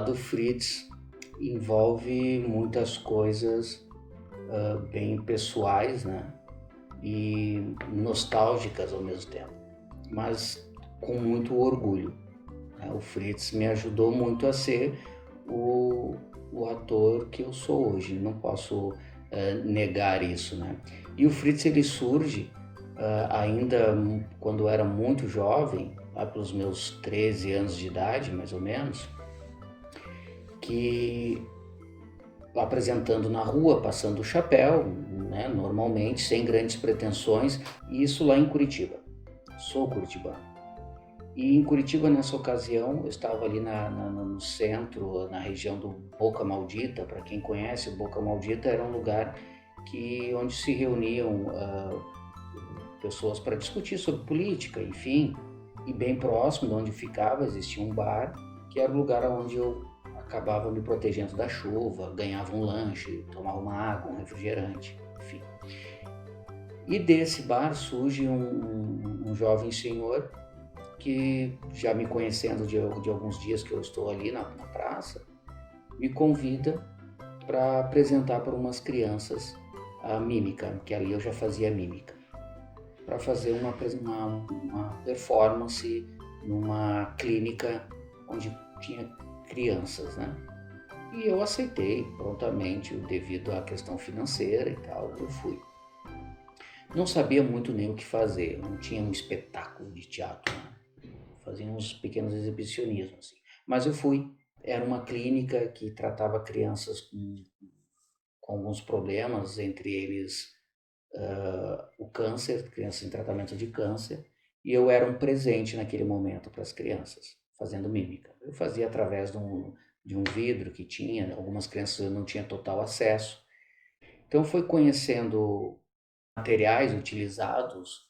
falar do Fritz envolve muitas coisas bem pessoais, né? E nostálgicas ao mesmo tempo, mas com muito orgulho, né? O Fritz me ajudou muito a ser o ator que eu sou hoje, não posso negar isso, né? E o Fritz ele surge ainda quando eu era muito jovem, lá pelos meus 13 anos de idade, mais ou menos, que apresentando na rua, passando o chapéu, né, normalmente, sem grandes pretensões, e isso lá em Curitiba. Sou curitibano. E em Curitiba, nessa ocasião, eu estava ali no centro, na região do Boca Maldita. Para quem conhece, o Boca Maldita era um lugar onde se reuniam pessoas para discutir sobre política, enfim. E bem próximo de onde ficava existia um bar, que era o lugar onde eu acabava me protegendo da chuva, ganhava um lanche, tomava uma água, um refrigerante, enfim. E desse bar surge um jovem senhor que, já me conhecendo de alguns dias que eu estou ali na praça, me convida para apresentar para umas crianças a mímica, que ali eu já fazia mímica, para fazer uma performance numa clínica onde tinha crianças, né? E eu aceitei prontamente, devido à questão financeira e tal, eu fui. Não sabia muito nem o que fazer, não tinha um espetáculo de teatro, né? Fazia uns pequenos exibicionismos, assim. Mas eu fui. Era uma clínica que tratava crianças com alguns problemas, entre eles o câncer, crianças em tratamento de câncer, e eu era um presente naquele momento para as crianças, fazendo mímica. Eu fazia através de um vidro que tinha, algumas crianças eu não tinha total acesso. Então foi conhecendo materiais utilizados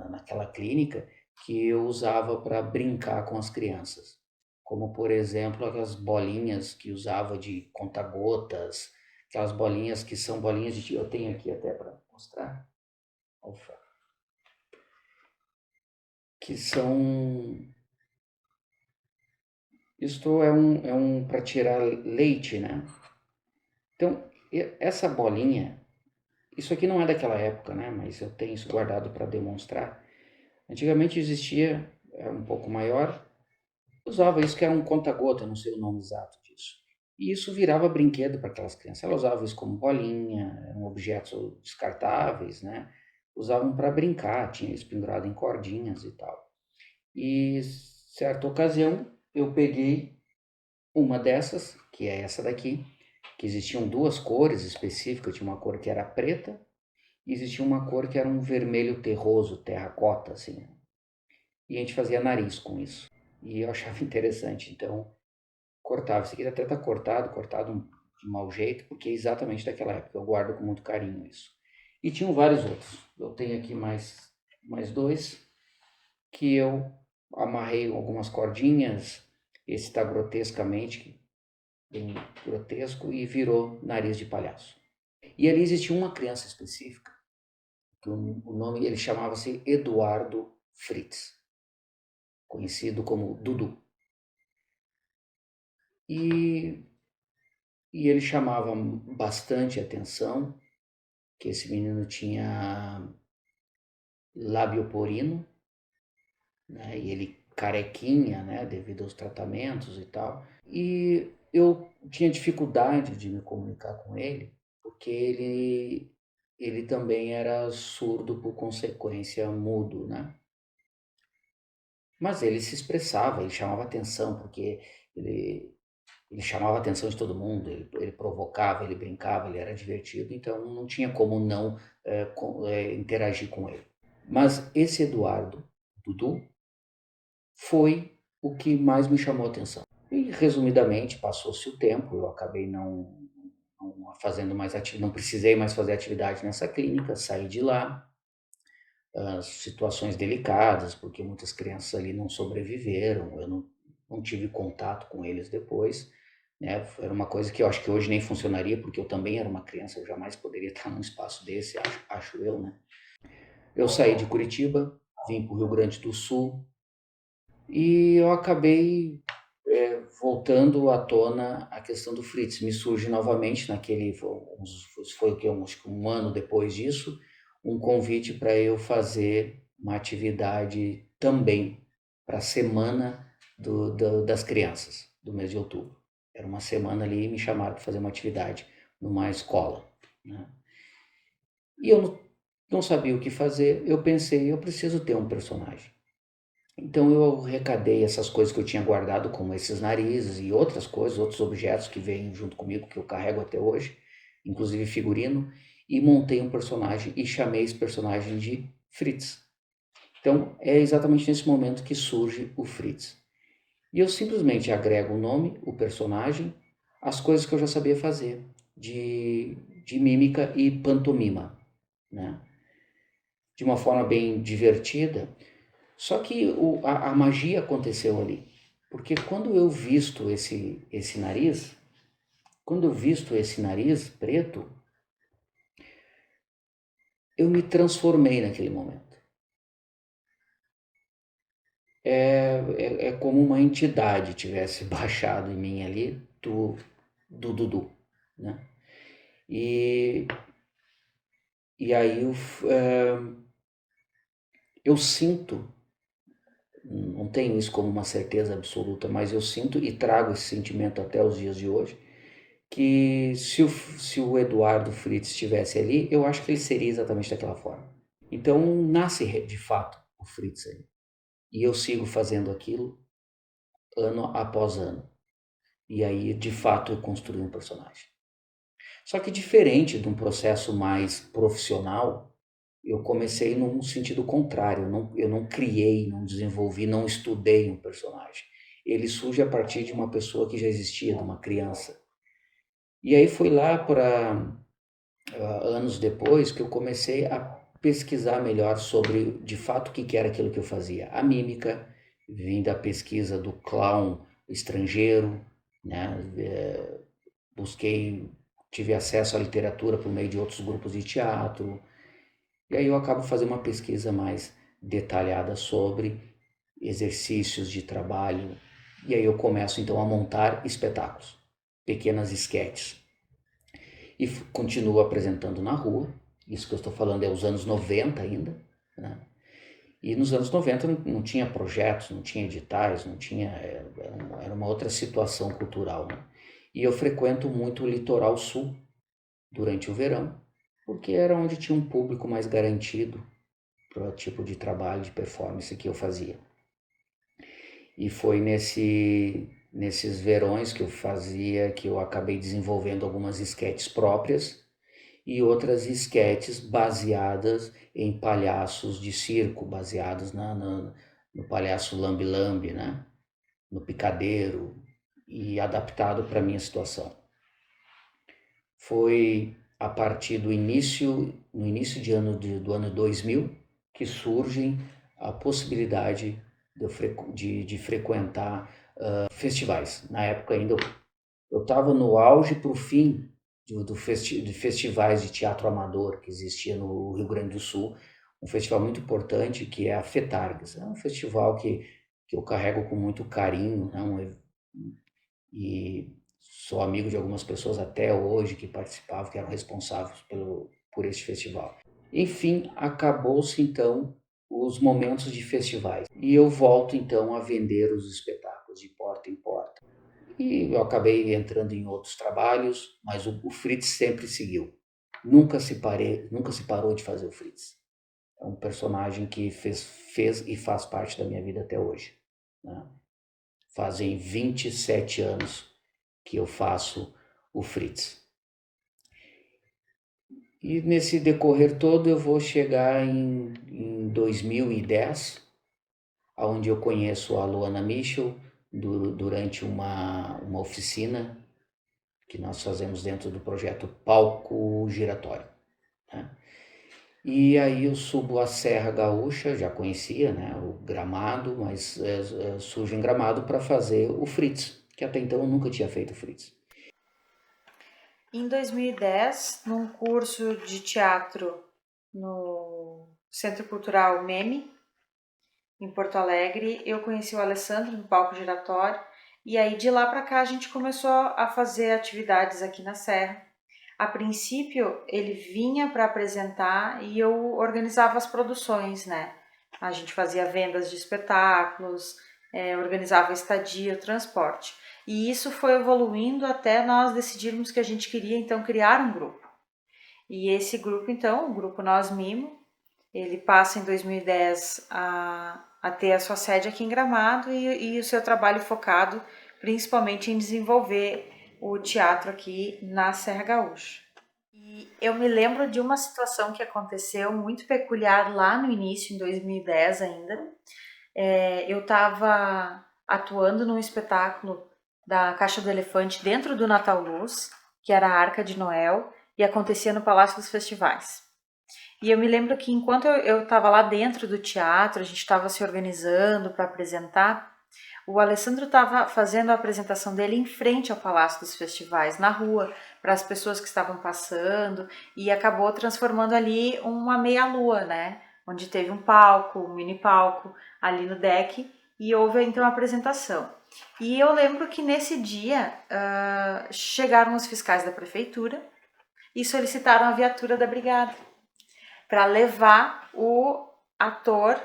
naquela clínica que eu usava para brincar com as crianças. Como, por exemplo, aquelas bolinhas que usava de conta-gotas, aquelas bolinhas que são bolinhas de... Eu tenho aqui até para mostrar. Ufa. Que são... Isto é um para tirar leite, né? Então, essa bolinha... Isso aqui não é daquela época, né? Mas eu tenho isso guardado para demonstrar. Antigamente existia, era um pouco maior, usava isso que era um conta-gota, não sei o nome exato disso. E isso virava brinquedo para aquelas crianças. Elas usavam isso como bolinha, eram objetos descartáveis, né? Usavam para brincar, tinha isso pendurado em cordinhas e tal. E certa ocasião eu peguei uma dessas, que é essa daqui, que existiam duas cores específicas, tinha uma cor que era preta e existia uma cor que era um vermelho terroso, terracota, assim. E a gente fazia nariz com isso. E eu achava interessante, então cortava. Isso aqui até está cortado de mau jeito, porque é exatamente daquela época. Eu guardo com muito carinho isso. E tinham vários outros. Eu tenho aqui mais dois, que eu amarrei algumas cordinhas. Esse está grotescamente, bem grotesco, e virou nariz de palhaço. E ali existia uma criança específica, que o nome, ele chamava-se Eduardo Fritz, conhecido como Dudu. E, e ele chamava bastante atenção, que esse menino tinha lábio porino, né, e ele carequinha, né, devido aos tratamentos e tal. E eu tinha dificuldade de me comunicar com ele, porque ele também era surdo, por consequência mudo, né? Mas ele se expressava, ele chamava atenção, porque ele, ele chamava a atenção de todo mundo, ele provocava, ele brincava, ele era divertido, então não tinha como não interagir com ele. Mas esse Eduardo, Dudu, foi o que mais me chamou a atenção. E, resumidamente, passou-se o tempo, eu acabei não fazendo mais atividade, não precisei mais fazer atividade nessa clínica, saí de lá, situações delicadas, porque muitas crianças ali não sobreviveram, eu não tive contato com eles depois, né? Era uma coisa que eu acho que hoje nem funcionaria, porque eu também era uma criança, eu jamais poderia estar num espaço desse, acho eu, né? Eu saí de Curitiba, vim para o Rio Grande do Sul e eu acabei voltando à tona a questão do Fritz, me surge novamente foi o que, acho que um ano depois disso, um convite para eu fazer uma atividade também para a semana das crianças do mês de outubro. Era uma semana ali e me chamaram para fazer uma atividade numa escola, né? E eu não sabia o que fazer, eu pensei, eu preciso ter um personagem. Então eu recadei essas coisas que eu tinha guardado, como esses narizes e outras coisas, outros objetos que vêm junto comigo, que eu carrego até hoje, inclusive figurino, e montei um personagem e chamei esse personagem de Fritz. Então é exatamente nesse momento que surge o Fritz. E eu simplesmente agrego o nome, o personagem, as coisas que eu já sabia fazer, de mímica e pantomima, né? De uma forma bem divertida. Só que a magia aconteceu ali. Porque quando eu visto esse nariz preto, eu me transformei naquele momento. É como uma entidade tivesse baixado em mim ali do Dudu, né? E, e aí eu sinto, não tenho isso como uma certeza absoluta, mas eu sinto e trago esse sentimento até os dias de hoje, que se o Eduardo Fritz estivesse ali, eu acho que ele seria exatamente daquela forma. Então nasce de fato o Fritz ali. E eu sigo fazendo aquilo ano após ano. E aí, de fato, eu construí um personagem. Só que diferente de um processo mais profissional, eu comecei num sentido contrário. Eu não criei, não desenvolvi, não estudei um personagem. Ele surge a partir de uma pessoa que já existia, de uma criança. E aí foi lá para anos depois que eu comecei a pesquisar melhor sobre, de fato, o que era aquilo que eu fazia. A mímica, vim da pesquisa do clown estrangeiro, né? Busquei, tive acesso à literatura por meio de outros grupos de teatro, e aí eu acabo fazendo uma pesquisa mais detalhada sobre exercícios de trabalho, e aí eu começo então a montar espetáculos, pequenas esquetes, e continuo apresentando na rua. Isso que eu estou falando é os anos 90 ainda, né? E nos anos 90 não tinha projetos, não tinha editais, não tinha, era uma outra situação cultural, né? E eu frequento muito o litoral sul durante o verão, porque era onde tinha um público mais garantido para o tipo de trabalho, de performance que eu fazia. E foi nesses verões que eu fazia, que eu acabei desenvolvendo algumas esquetes próprias e outras esquetes baseadas em palhaços de circo, baseados no palhaço Lambe Lambe, né? No picadeiro, e adaptado para a minha situação. Foi a partir no início do ano 2000, que surge a possibilidade de frequentar festivais. Na época ainda eu estava no auge para o fim de festivais de teatro amador que existia no Rio Grande do Sul, um festival muito importante que é a FETARGS. É um festival que eu carrego com muito carinho, né? E sou amigo de algumas pessoas até hoje que participavam, que eram responsáveis por este festival. Enfim, acabou-se então os momentos de festivais e eu volto então a vender os espetáculos de porta em porta. E eu acabei entrando em outros trabalhos, mas o Fritz sempre seguiu. Nunca se parou de fazer o Fritz. É um personagem que fez e faz parte da minha vida até hoje, né? Fazem 27 anos que eu faço o Fritz. E nesse decorrer todo eu vou chegar em 2010, onde eu conheço a Luana Michel durante uma oficina que nós fazemos dentro do projeto Palco Giratório, né? E aí eu subo a Serra Gaúcha, já conhecia, né, o Gramado, mas surge em Gramado para fazer o Fritz, que até então eu nunca tinha feito o Fritz. Em 2010, num curso de teatro no Centro Cultural Meme, em Porto Alegre, eu conheci o Alessandro no palco giratório E aí de lá para cá a gente começou a fazer atividades aqui na Serra. A princípio ele vinha para apresentar e eu organizava as produções, né? A gente fazia vendas de espetáculos, organizava a estadia, o transporte. E isso foi evoluindo até nós decidirmos que a gente queria então criar um grupo. E esse grupo então, o grupo Nós Mimo, ele passa em 2010 a ter a sua sede aqui em Gramado e o seu trabalho focado principalmente em desenvolver o teatro aqui na Serra Gaúcha. E eu me lembro de uma situação que aconteceu muito peculiar lá no início, em 2010 ainda. Eu estava atuando num espetáculo da Caixa do Elefante dentro do Natal Luz, que era a Arca de Noel, e acontecia no Palácio dos Festivais. E eu me lembro que enquanto eu estava lá dentro do teatro, a gente estava se organizando para apresentar, o Alessandro estava fazendo a apresentação dele em frente ao Palácio dos Festivais, na rua, para as pessoas que estavam passando, e acabou transformando ali uma meia-lua, né? Onde teve um palco, um mini palco ali no deck, e houve então a apresentação. E eu lembro que nesse dia chegaram os fiscais da prefeitura e solicitaram a viatura da brigada para levar o ator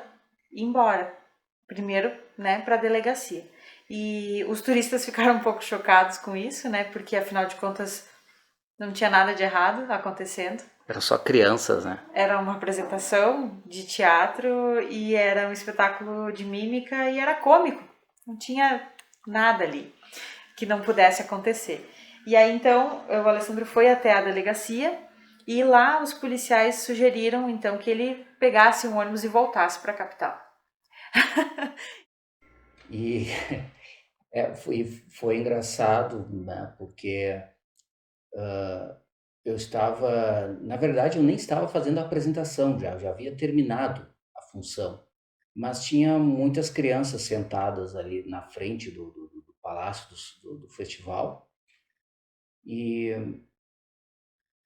embora. Primeiro, né, para a delegacia. E os turistas ficaram um pouco chocados com isso, né, porque afinal de contas não tinha nada de errado acontecendo. Eram só crianças, né? Era uma apresentação de teatro e era um espetáculo de mímica e era cômico. Não tinha nada ali que não pudesse acontecer. E aí então o Alessandro foi até a delegacia e lá os policiais sugeriram então que ele pegasse um ônibus e voltasse para a capital. E foi engraçado, né? Porque eu estava, na verdade, eu nem estava fazendo a apresentação, já havia terminado a função, mas tinha muitas crianças sentadas ali na frente do palácio do festival e,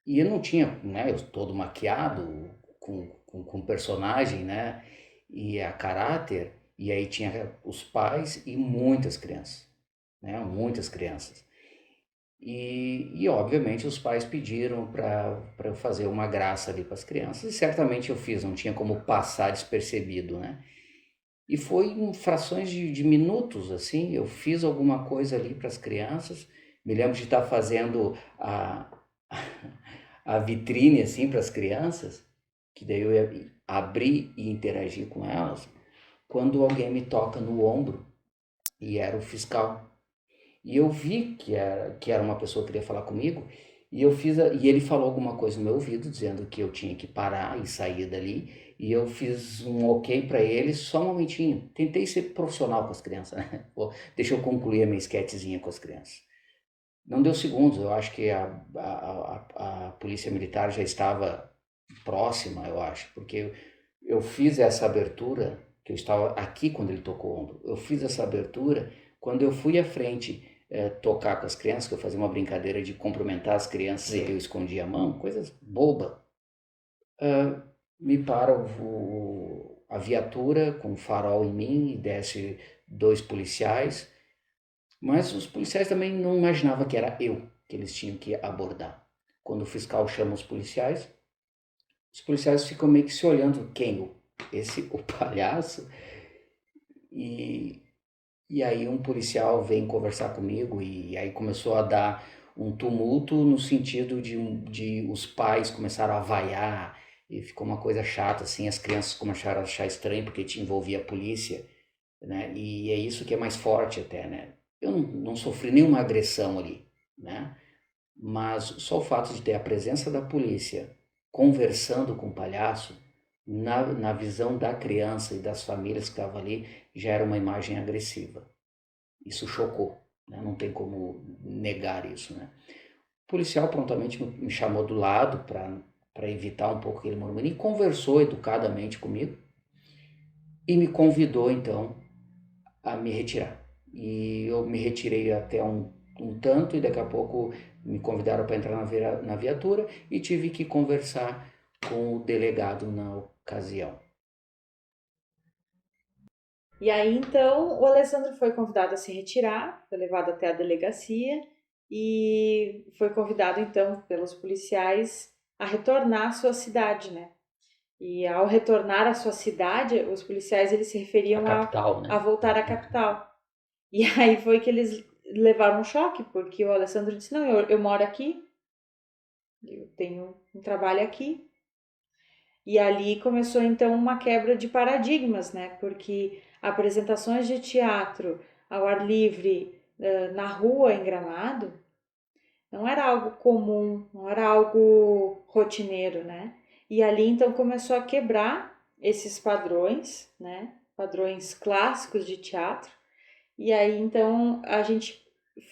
e eu não tinha, né, eu todo maquiado com personagem, né, e a caráter, e aí tinha os pais e muitas crianças, né, muitas crianças. E obviamente os pais pediram para eu fazer uma graça ali para as crianças, e certamente eu fiz, não tinha como passar despercebido, né? E foi em frações de minutos, assim, eu fiz alguma coisa ali para as crianças. Me lembro de estar fazendo a vitrine, assim, para as crianças, que daí eu ia abrir e interagir com elas, quando alguém me toca no ombro, e era o fiscal. E eu vi que era uma pessoa que queria falar comigo, e e ele falou alguma coisa no meu ouvido, dizendo que eu tinha que parar e sair dali, e eu fiz um ok para ele, só um momentinho. Tentei ser profissional com as crianças, né? Pô, deixa eu concluir a minha esquetezinha com as crianças. Não deu segundos, eu acho que a polícia militar já estava próxima, eu acho, porque eu fiz essa abertura, que eu estava aqui quando ele tocou o ombro, eu fiz essa abertura quando eu fui à frente tocar com as crianças, que eu fazia uma brincadeira de cumprimentar as crianças e eu escondia a mão, coisas boba. Me para a viatura com o farol em mim e desce dois policiais, mas os policiais também não imaginavam que era eu que eles tinham que abordar. Quando o fiscal chama os policiais ficam meio que se olhando, quem? O palhaço? E, e aí um policial vem conversar comigo e aí começou a dar um tumulto no sentido de os pais começaram a vaiar e ficou uma coisa chata, assim, as crianças começaram a achar estranho porque te envolvia a polícia, né? E é isso que é mais forte até, né? Eu não sofri nenhuma agressão ali, né? Mas só o fato de ter a presença da polícia conversando com o palhaço, na visão da criança e das famílias que estavam ali, já era uma imagem agressiva. Isso chocou, né? Não tem como negar isso, né? O policial prontamente me chamou do lado para evitar um pouco aquele murmúrio e conversou educadamente comigo e me convidou então a me retirar. E eu me retirei até um tanto e daqui a pouco me convidaram para entrar na viatura e tive que conversar com o delegado na ocasião. E aí, então, o Alessandro foi convidado a se retirar, foi levado até a delegacia e foi convidado, então, pelos policiais a retornar à sua cidade, né? E ao retornar à sua cidade, os policiais eles se A referiam capital, a né? voltar à capital. E aí foi que eles levaram um choque, porque o Alessandro disse: Não, eu moro aqui, eu tenho um trabalho aqui. E ali começou então uma quebra de paradigmas, né? Porque apresentações de teatro ao ar livre, na rua em Gramado, não era algo comum, não era algo rotineiro, né? E ali então começou a quebrar esses padrões, né? Padrões clássicos de teatro. E aí então a gente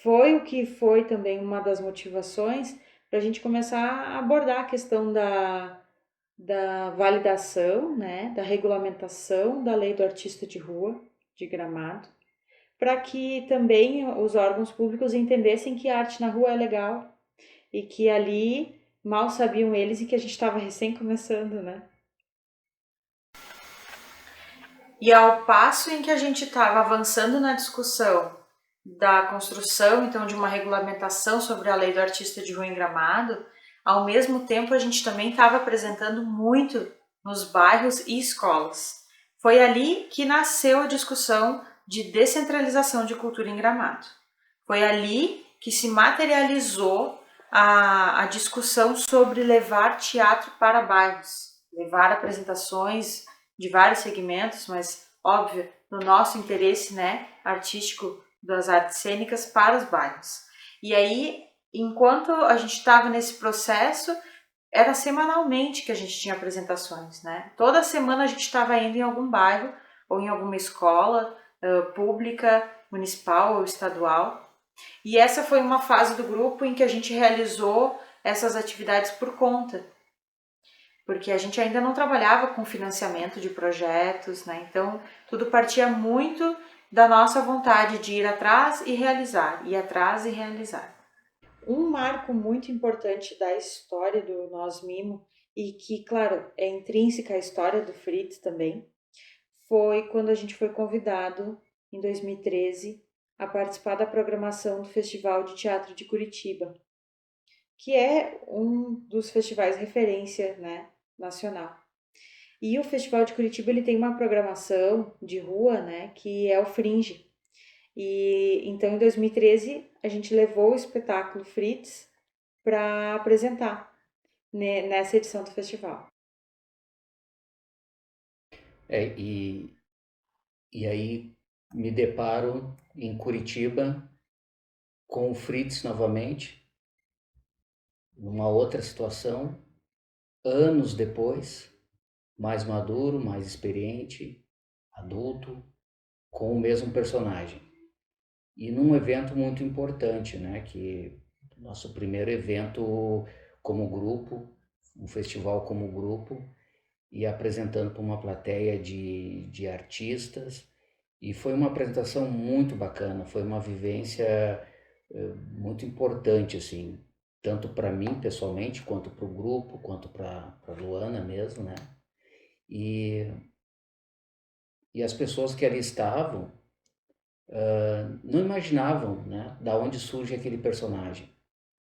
foi o que foi também uma das motivações para a gente começar a abordar a questão da validação, né, da regulamentação da lei do artista de rua de Gramado, para que também os órgãos públicos entendessem que a arte na rua é legal e que ali mal sabiam eles e que a gente estava recém começando, né? E ao passo em que a gente estava avançando na discussão da construção, então, de uma regulamentação sobre a lei do artista de rua em Gramado, ao mesmo tempo a gente também estava apresentando muito nos bairros e escolas. Foi ali que nasceu a discussão de descentralização de cultura em Gramado. Foi ali que se materializou a discussão sobre levar teatro para bairros, levar apresentações de vários segmentos, mas óbvio, no nosso interesse, né, artístico das artes cênicas para os bairros. E aí, enquanto a gente estava nesse processo, era semanalmente que a gente tinha apresentações, né? Toda semana a gente estava indo em algum bairro ou em alguma escola pública, municipal ou estadual. E essa foi uma fase do grupo em que a gente realizou essas atividades por conta, porque a gente ainda não trabalhava com financiamento de projetos, né? Então, tudo partia muito da nossa vontade de ir atrás e realizar, ir atrás e realizar. Um marco muito importante da história do Nós Mimo, e que, claro, é intrínseca à história do Fritz também, foi quando a gente foi convidado, em 2013, a participar da programação do Festival de Teatro de Curitiba, que é um dos festivais referência, né, nacional. E o Festival de Curitiba ele tem uma programação de rua, né, que é o Fringe. E então em 2013 a gente levou o espetáculo Fritz para apresentar nessa edição do festival. É, e aí me deparo em Curitiba com o Fritz novamente, numa outra situação, anos depois, mais maduro, mais experiente, adulto, com o mesmo personagem. E num evento muito importante, né, que nosso primeiro evento como grupo, um festival como grupo, e apresentando para uma plateia de artistas. E foi uma apresentação muito bacana, foi uma vivência muito importante, assim, tanto para mim pessoalmente, quanto para o grupo, quanto para a Luana mesmo, né? E, e as pessoas que ali estavam não imaginavam, né, da onde surge aquele personagem.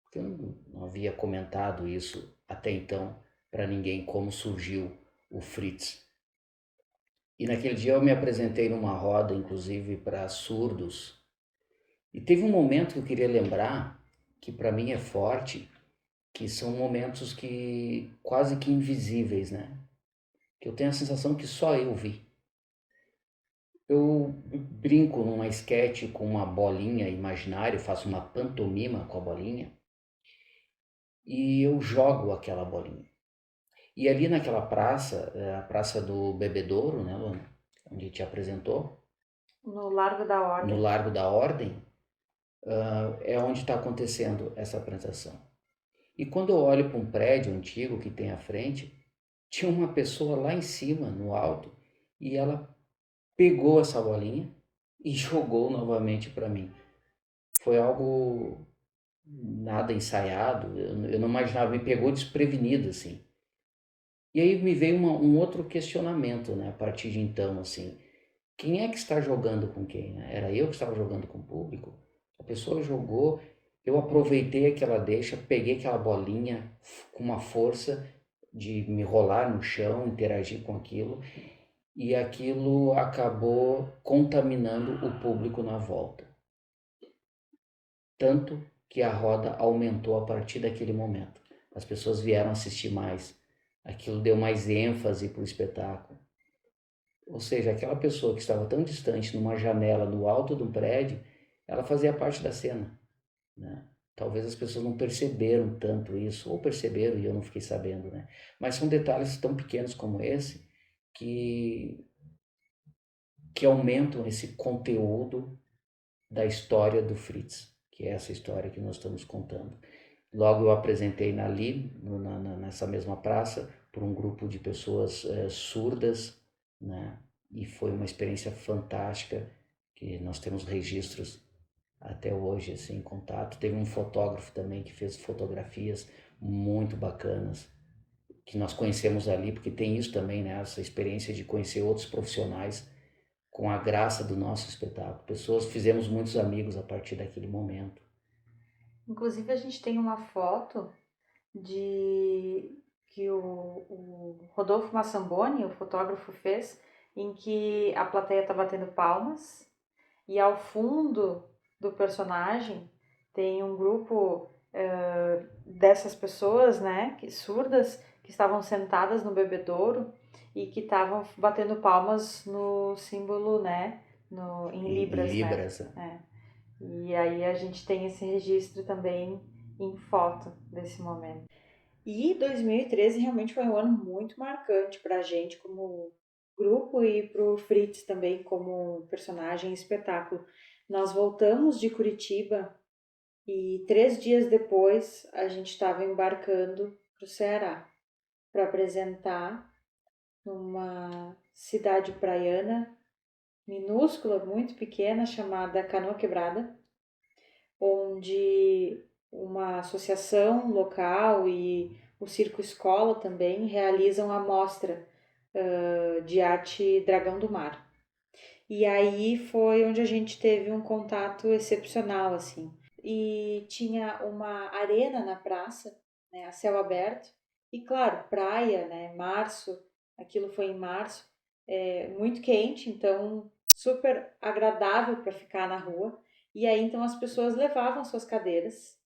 Porque eu não havia comentado isso até então para ninguém, como surgiu o Fritz. E naquele dia eu me apresentei numa roda, inclusive para surdos, e teve um momento que eu queria lembrar, que para mim é forte, que são momentos que quase que invisíveis, né? Que eu tenho a sensação que só eu vi. Eu brinco numa esquete com uma bolinha imaginária, faço uma pantomima com a bolinha e eu jogo aquela bolinha. E ali naquela praça, a Praça do Bebedouro, né, Luana? Onde te apresentou, No Largo da no Ordem. Largo da Ordem, é onde está acontecendo essa apresentação. E quando eu olho para um prédio antigo que tem à frente, tinha uma pessoa lá em cima, no alto, e ela pegou essa bolinha e jogou novamente para mim. Foi algo nada ensaiado, eu não imaginava, me pegou desprevenido assim. E aí me veio um outro questionamento, né, a partir de então, assim. quem é que está jogando com quem, né? Era eu que estava jogando com o público? A pessoa jogou, eu aproveitei aquela deixa, peguei aquela bolinha com uma força de me rolar no chão, interagir com aquilo, e aquilo acabou contaminando o público na volta. Tanto que a roda aumentou a partir daquele momento. As pessoas vieram assistir mais, aquilo deu mais ênfase para o espetáculo. Ou seja, aquela pessoa que estava tão distante numa janela no alto de um prédio, ela fazia parte da cena, né? Talvez as pessoas não perceberam tanto isso, ou perceberam e eu não fiquei sabendo, né? Mas são detalhes tão pequenos como esse que, que aumentam esse conteúdo da história do Fritz, que é essa história que nós estamos contando. Logo eu apresentei nessa mesma praça, por um grupo de pessoas surdas, né? E foi uma experiência fantástica, que nós temos registros até hoje, assim, em contato. Teve um fotógrafo também que fez fotografias muito bacanas, que nós conhecemos ali, porque tem isso também, né? Essa experiência de conhecer outros profissionais com a graça do nosso espetáculo. Pessoas, fizemos muitos amigos a partir daquele momento. Inclusive, a gente tem uma foto de que o Rodolfo Massamboni, o fotógrafo, fez, em que a plateia está batendo palmas e ao fundo do personagem tem um grupo dessas pessoas, né, surdas, que estavam sentadas no bebedouro e que estavam batendo palmas no símbolo, né, em Em libras, né. Libras. É. E aí a gente tem esse registro também em foto desse momento. E 2013 realmente foi um ano muito marcante para a gente como grupo e para o Fritz também como personagem e espetáculo. Nós voltamos de Curitiba e 3 dias depois a gente estava embarcando para o Ceará para apresentar numa cidade praiana minúscula, muito pequena, chamada Canoa Quebrada, onde uma associação local e o Circo Escola também realizam a mostra de arte Dragão do Mar. E aí foi onde a gente teve um contato excepcional, assim. E tinha uma arena na praça, né, a céu aberto, e claro, praia, né, março, aquilo foi em março, muito quente, então super agradável para ficar na rua. E aí então as pessoas levavam suas cadeiras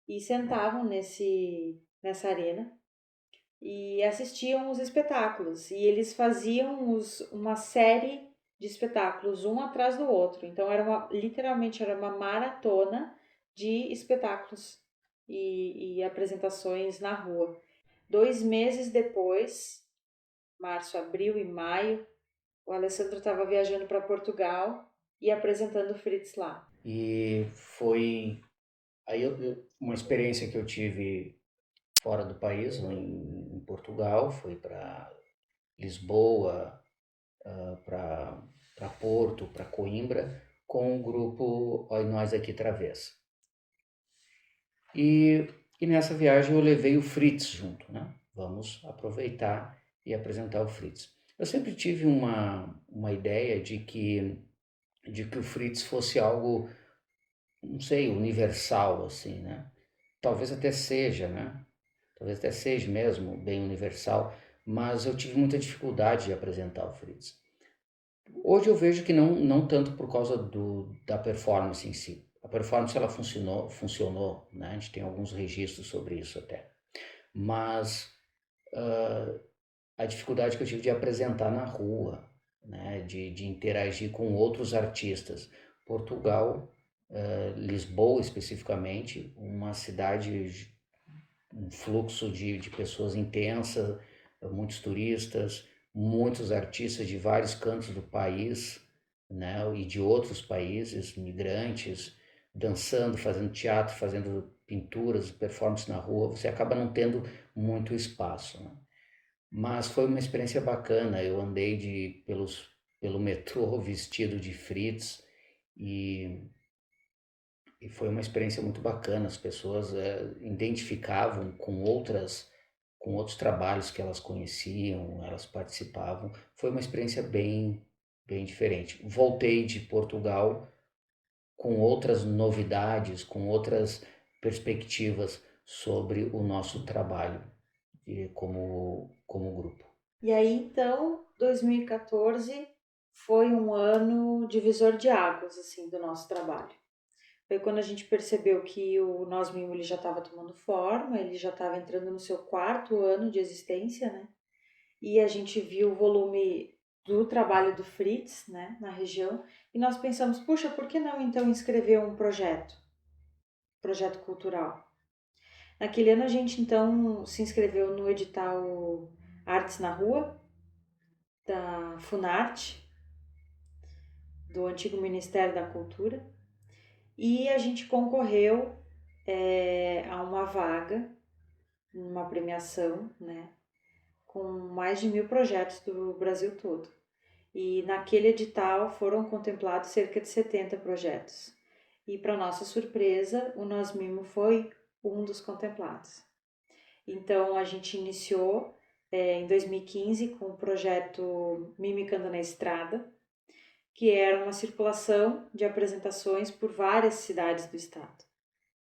e sentavam nessa arena e assistiam os espetáculos. E eles faziam uma série de espetáculos, um atrás do outro. Então literalmente era uma maratona de espetáculos e apresentações na rua. 2 meses depois, março, abril e maio, o Alessandro estava viajando para Portugal e apresentando o Fritz lá. E foi aí uma experiência que eu tive fora do país, em Portugal, foi para Lisboa, para Porto, para Coimbra, com o grupo Oi Nós Aqui Travessa. E, e nessa viagem eu levei o Fritz junto, né? Vamos aproveitar e apresentar o Fritz. Eu sempre tive uma ideia de que o Fritz fosse algo, não sei, universal, assim, né? Talvez até seja, né? Talvez até seja mesmo bem universal, mas eu tive muita dificuldade de apresentar o Fritz. Hoje eu vejo que não tanto por causa da performance em si. A performance ela funcionou, né? A gente tem alguns registros sobre isso até. Mas a dificuldade que eu tive de apresentar na rua, né? De interagir com outros artistas. Portugal, Lisboa especificamente, uma cidade, um fluxo de pessoas intensa, muitos turistas, muitos artistas de vários cantos do país, né, e de outros países, migrantes, dançando, fazendo teatro, fazendo pinturas, performances na rua, você acaba não tendo muito espaço, né? Mas foi uma experiência bacana, eu andei pelo metrô vestido de Fritz e e foi uma experiência muito bacana. As pessoas identificavam com outros trabalhos que elas conheciam, elas participavam. Foi uma experiência bem bem diferente. Voltei de Portugal com outras novidades, com outras perspectivas sobre o nosso trabalho como grupo. E aí, então, 2014 foi um ano divisor de águas, assim, do nosso trabalho. Foi quando a gente percebeu que o Nós Mimo ele já estava tomando forma, ele já estava entrando no seu 4º ano de existência, né? E a gente viu o volume do trabalho do Fritz, né, na região, e nós pensamos, puxa, por que não então inscrever um projeto cultural? Naquele ano a gente então se inscreveu no edital Artes na Rua, da Funarte, do antigo Ministério da Cultura, e a gente concorreu a uma vaga, uma premiação, né, com mais de 1.000 projetos do Brasil todo. E naquele edital foram contemplados cerca de 70 projetos. E para nossa surpresa, o Nós Mimo foi um dos contemplados. Então a gente iniciou em 2015 com o projeto Mimicando na Estrada, que era uma circulação de apresentações por várias cidades do estado.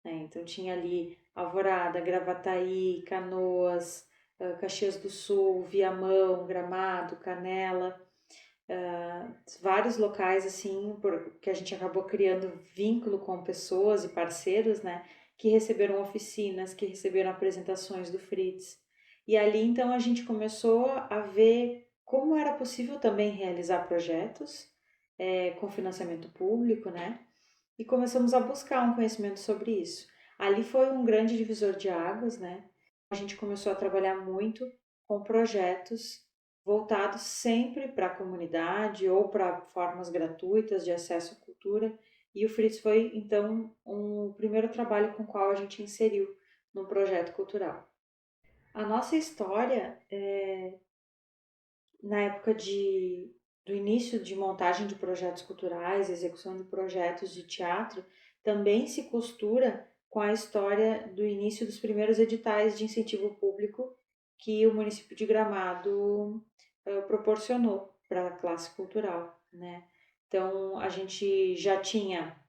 Então tinha ali Alvorada, Gravataí, Canoas, Caxias do Sul, Viamão, Gramado, Canela, vários locais assim, que a gente acabou criando vínculo com pessoas e parceiros, né, que receberam oficinas, que receberam apresentações do Fritz. E ali então a gente começou a ver como era possível também realizar projetos com financiamento público, né? E começamos a buscar um conhecimento sobre isso. Ali foi um grande divisor de águas, né? A gente começou a trabalhar muito com projetos voltados sempre para a comunidade ou para formas gratuitas de acesso à cultura. E o Fritz foi, então, um primeiro trabalho com o qual a gente inseriu no projeto cultural. A nossa história, na época do início de montagem de projetos culturais, execução de projetos de teatro, também se costura com a história do início dos primeiros editais de incentivo público que o município de Gramado proporcionou para a classe cultural, né? Então, a gente já tinha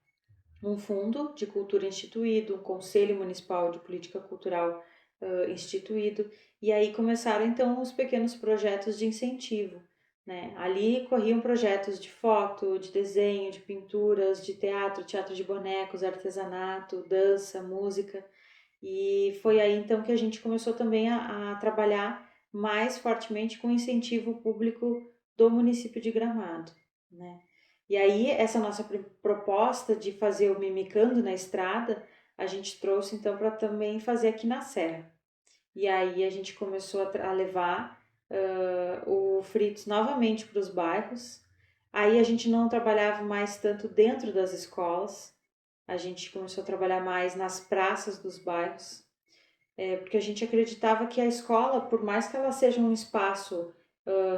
um fundo de cultura instituído, um conselho municipal de política cultural instituído, e aí começaram então os pequenos projetos de incentivo, né? Ali corriam projetos de foto, de desenho, de pinturas, de teatro, teatro de bonecos, artesanato, dança, música, e foi aí então que a gente começou também a trabalhar mais fortemente com o incentivo público do município de Gramado, né? E aí essa nossa proposta de fazer o Mimicando na Estrada, a gente trouxe então para também fazer aqui na Serra. E aí a gente começou a levar o Fritz novamente para os bairros. Aí a gente não trabalhava mais tanto dentro das escolas, a gente começou a trabalhar mais nas praças dos bairros, porque a gente acreditava que a escola, por mais que ela seja um espaço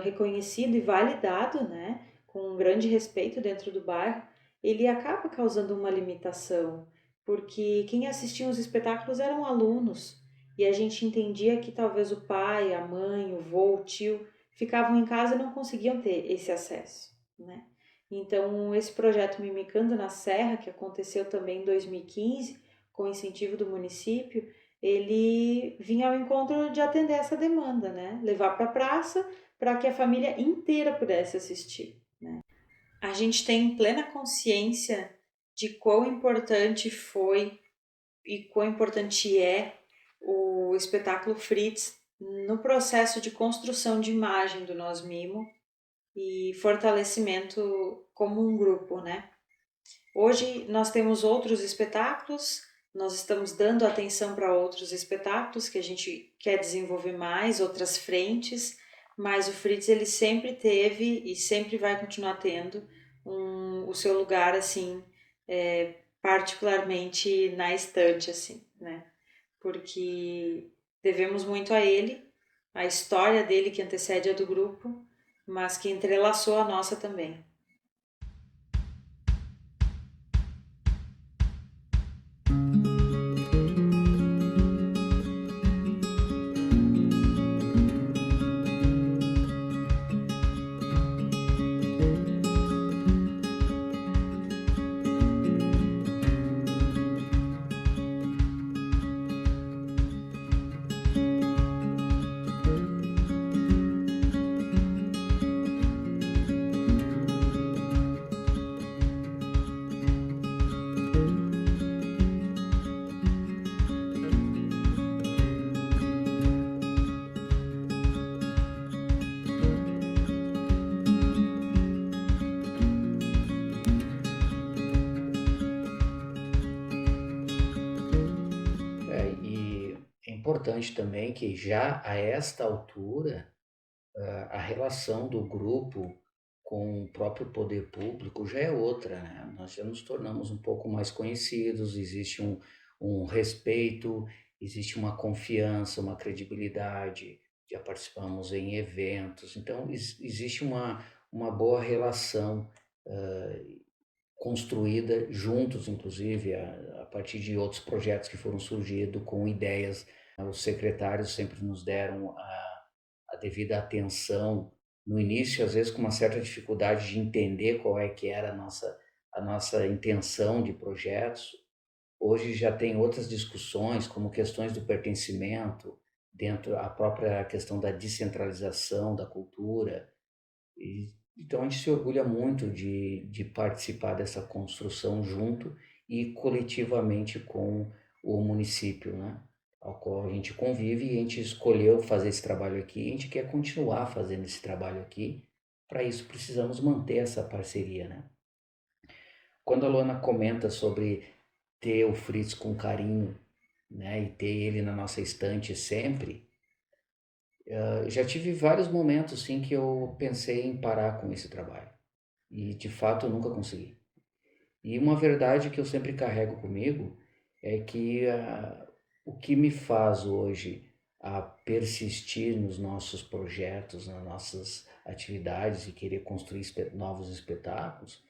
reconhecido e validado, né, com um grande respeito dentro do bairro, ele acaba causando uma limitação, porque quem assistia os espetáculos eram alunos, e a gente entendia que talvez o pai, a mãe, o vô, o tio ficavam em casa e não conseguiam ter esse acesso, né? Então, esse projeto Mimicando na Serra, que aconteceu também em 2015, com incentivo do município, ele vinha ao encontro de atender essa demanda, né? Levar para a praça para que a família inteira pudesse assistir, né? A gente tem plena consciência de quão importante foi e quão importante é o espetáculo Fritz no processo de construção de imagem do Nós Mimo e fortalecimento como um grupo, né? Hoje nós temos outros espetáculos, nós estamos dando atenção para outros espetáculos que a gente quer desenvolver mais, outras frentes, mas o Fritz ele sempre teve e sempre vai continuar tendo o seu lugar assim, particularmente na estante, assim, né? Porque devemos muito a ele, a história dele que antecede a do grupo, mas que entrelaçou a nossa também. importante também que já a esta altura a relação do grupo com o próprio poder público já é outra, né? Nós já nos tornamos um pouco mais conhecidos, existe um respeito, existe uma confiança, uma credibilidade, já participamos em eventos, então existe uma boa relação construída juntos, inclusive, a partir de outros projetos que foram surgindo com ideias. Os secretários sempre nos deram a devida atenção. No início, às vezes, com uma certa dificuldade de entender qual é que era a nossa intenção de projetos. Hoje já tem outras discussões, como questões do pertencimento, dentro a própria questão da descentralização da cultura. Então a gente se orgulha muito de participar dessa construção junto e coletivamente com o município, né? Ao qual a gente convive e a gente escolheu fazer esse trabalho aqui, a gente quer continuar fazendo esse trabalho aqui, para isso precisamos manter essa parceria, né? Quando a Luana comenta sobre ter o Fritz com carinho, né, e ter ele na nossa estante sempre, já tive vários momentos sim que eu pensei em parar com esse trabalho e de fato eu nunca consegui. E uma verdade que eu sempre carrego comigo é que o que me faz hoje a persistir nos nossos projetos, nas nossas atividades e querer construir novos espetáculos,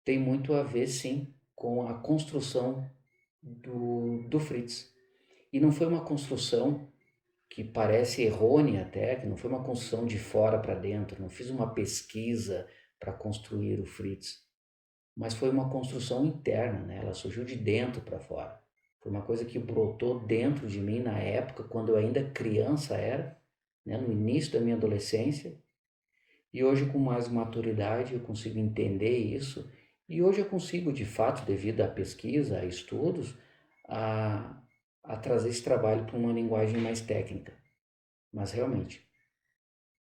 tem muito a ver sim com a construção do Fritz. E não foi uma construção que parece errônea até, que não foi uma construção de fora para dentro, não fiz uma pesquisa para construir o Fritz, mas foi uma construção interna, né? Ela surgiu de dentro para fora. Foi uma coisa que brotou dentro de mim na época, quando eu ainda criança era, né? No início da minha adolescência, e hoje com mais maturidade eu consigo entender isso, e hoje eu consigo, de fato, devido à pesquisa, a estudos, a trazer esse trabalho para uma linguagem mais técnica. Mas realmente,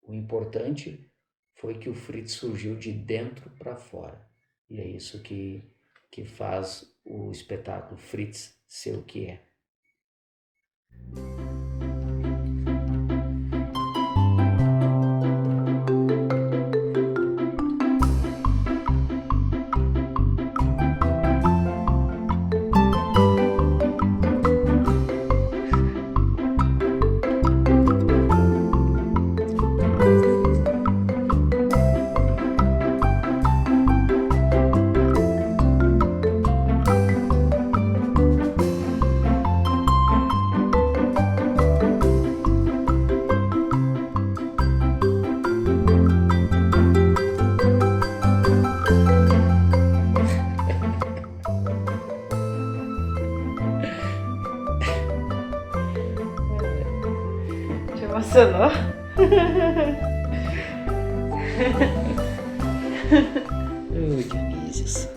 o importante foi que o Fritz surgiu de dentro para fora. E é isso que faz o espetáculo Fritz ser o que é. Te emocionou? Ui, Dionísios.